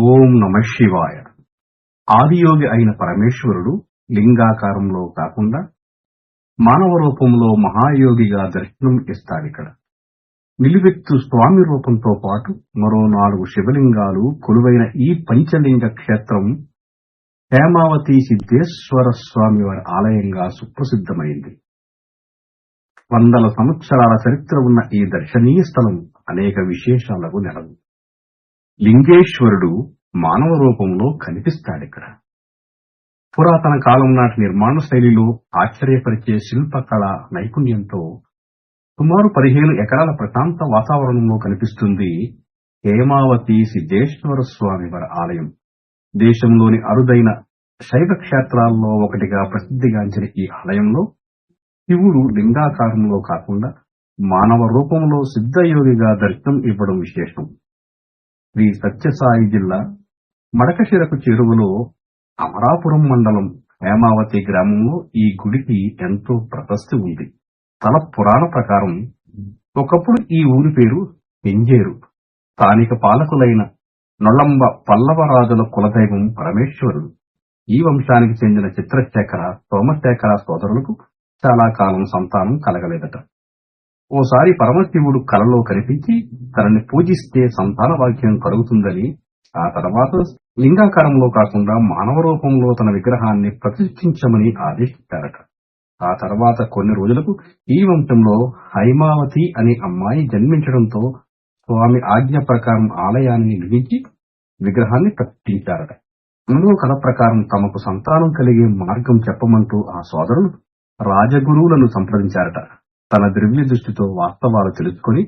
ఓం నమ శివాయ. ఆదియోగి అయిన పరమేశ్వరుడు లింగాకారంలో కాకుండా మానవ రూపంలో మహాయోగిగా దర్శనం ఇస్తాడిక్కడ. నిలువెత్తు స్వామి రూపంతో పాటు మరో 4 శివలింగాలు కొలువైన ఈ పంచలింగ క్షేత్రం హేమావతి సిద్ధేశ్వర స్వామి వారి ఆలయంగా సుప్రసిద్ధమైంది. వందల సంవత్సరాల చరిత్ర ఉన్న ఈ దర్శనీయ స్థలం అనేక విశేషాలకు నెలవు. లింగేశ్వరుడు మానవ రూపంలో కనిపిస్తాడిక్కడ. పురాతన కాలం నాటి నిర్మాణ శైలిలో ఆశ్చర్యపరిచే శిల్పకళ నైపుణ్యంతో సుమారు 15 ఎకరాల ప్రశాంత వాతావరణంలో కనిపిస్తుంది హేమావతి సిద్ధేశ్వర స్వామి వారి ఆలయం. దేశంలోని అరుదైన శైవ క్షేత్రాల్లో ఒకటిగా ప్రసిద్ధిగాంచిన ఈ ఆలయంలో శివుడు లింగాకారంలో కాకుండా మానవ రూపంలో సిద్ధయోగిగా దర్శనం ఇవ్వడం విశేషం. శ్రీ సత్యసాయి జిల్లా మడకశిరకు చేరువలో అమరాపురం మండలం హేమావతి గ్రామంలో ఈ గుడికి ఎంతో ప్రశస్తి ఉంది. స్థల పురాణ ప్రకారం ఒకప్పుడు ఈ ఊరి పేరు పెంజేరు. స్థానిక పాలకులైన నొళంబ పల్లవరాజుల కులదైవం పరమేశ్వరుడు. ఈ వంశానికి చెందిన చిత్రశేఖర, సోమశేఖర సోదరులకు చాలా కాలం సంతానం కలగలేదట. ఓసారి పరమశివుడు కలలో కనిపించి తనని పూజిస్తే సంతాన భాగ్యం కలుగుతుందని, ఆ తర్వాత లింగాకారంలో కాకుండా మానవ రూపంలో తన విగ్రహాన్ని ప్రతిష్ఠించమని ఆదేశించారట. ఆ తర్వాత కొన్ని రోజులకు ఈ వంశంలో హైమావతి అనే అమ్మాయి జన్మించడంతో స్వామి ఆజ్ఞ ప్రకారం ఆలయాన్ని నిర్మించి విగ్రహాన్ని ప్రతిష్ఠించారట. మరో కథ ప్రకారం తమకు సంతానం కలిగే మార్గం చెప్పమంటూ ఆ సోదరులు రాజగురువులను సంప్రదించారట. తన ద్రవ్య దృష్టితో వాస్తవాలు తెలుసుకొని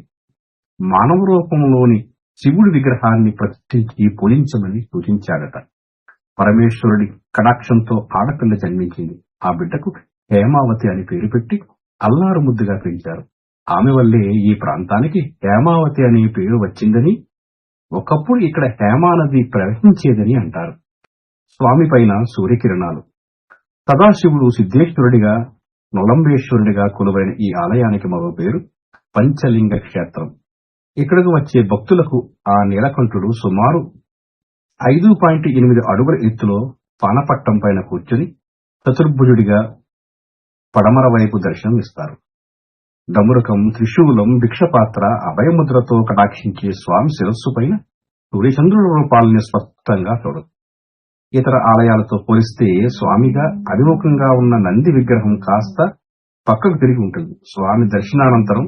మానవ రూపంలోని శివుడి విగ్రహాన్ని ప్రతిష్ఠించి పూజించమని సూచించాడట. పరమేశ్వరుడి కటాక్షంతో ఆడపిల్ల జన్మించింది. ఆ బిడ్డకు హేమావతి అని పేరు పెట్టి అల్లారు ముద్దుగా పెంచారు. ఆమె వల్లే ఈ ప్రాంతానికి హేమావతి అనే పేరు వచ్చిందని, ఒకప్పుడు ఇక్కడ హేమానది ప్రవహించేదని అంటారు. స్వామి పైన సూర్యకిరణాలు. సదాశివుడు సిద్ధేశ్వరుడిగా, నొలంబేశ్వరుడిగా కొలువైన ఈ ఆలయానికి మరో పేరు పంచలింగ క్షేత్రం. ఇక్కడకు వచ్చే భక్తులకు ఆ నీలకంఠుడు సుమారు 5.8 అడుగుల ఎత్తులో పానపట్టం పైన కూర్చుని చతుర్భుజుడిగా పడమర వైపు దర్శనం ఇస్తారు. డమురకం, త్రిశూలం, భిక్షపాత్ర, అభయముద్రతో కటాక్షించే స్వామి శిరస్సు పైన సూర్యచంద్రుల రూపాలని స్పష్టంగా చూడదు. ఇతర ఆలయాలతో పోలిస్తే స్వామిగా అభిముఖంగా ఉన్న నంది విగ్రహం కాస్త పక్కకు తిరిగి ఉంటుంది. స్వామి దర్శనానంతరం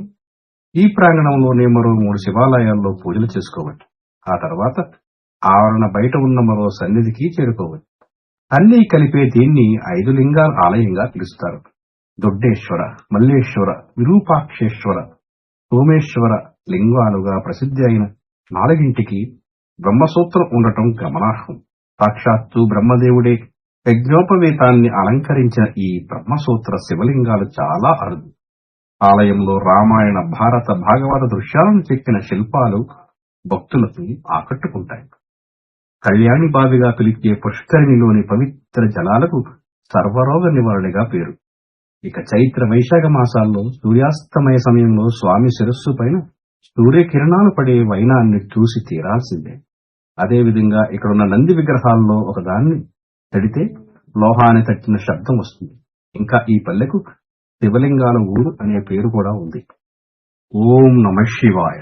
ఈ ప్రాంగణంలోనే మరో 3 శివాలయాల్లో పూజలు చేసుకోవచ్చు. ఆ తర్వాత ఆవరణ బయట ఉన్న మరో సన్నిధికి చేరుకోవచ్చు. అన్నీ కలిపే దీన్ని 5 లింగాల ఆలయంగా పిలుస్తారు. దొడ్డేశ్వర, మల్లేశ్వర, విరూపాక్షేశ్వర, సోమేశ్వర లింగాలుగా ప్రసిద్ధి అయిన 4ంటికి బ్రహ్మసూత్రం ఉండటం గమనార్హం. సాక్షాత్తు బ్రహ్మదేవుడే యజ్ఞోపవేతాన్ని అలంకరించిన ఈ బ్రహ్మసూత్ర శివలింగాలు చాలా అరుదు. ఆలయంలో రామాయణ, భారత, భాగవత దృశ్యాలను చెక్కిన శిల్పాలు భక్తులకు ఆకట్టుకుంటాయి. కళ్యాణి బావిగా పిలిచే పుష్కరిణిలోని పవిత్ర జలాలకు సర్వరోగ నివారణగా పేరు. ఇక చైత్ర, వైశాఖ మాసాల్లో సూర్యాస్తమయ సమయంలో స్వామి శిరస్సు పైన సూర్యకిరణాలు పడే వైనాన్ని చూసి తీరాల్సిందే. అదేవిధంగా ఇక్కడున్న నంది విగ్రహాల్లో ఒకదాన్ని తడితే లోహాన్ని తట్టిన శబ్దం వస్తుంది. ఇంకా ఈ పల్లెకు శివలింగాల ఊరు అనే పేరు కూడా ఉంది. ఓం నమ శివాయ.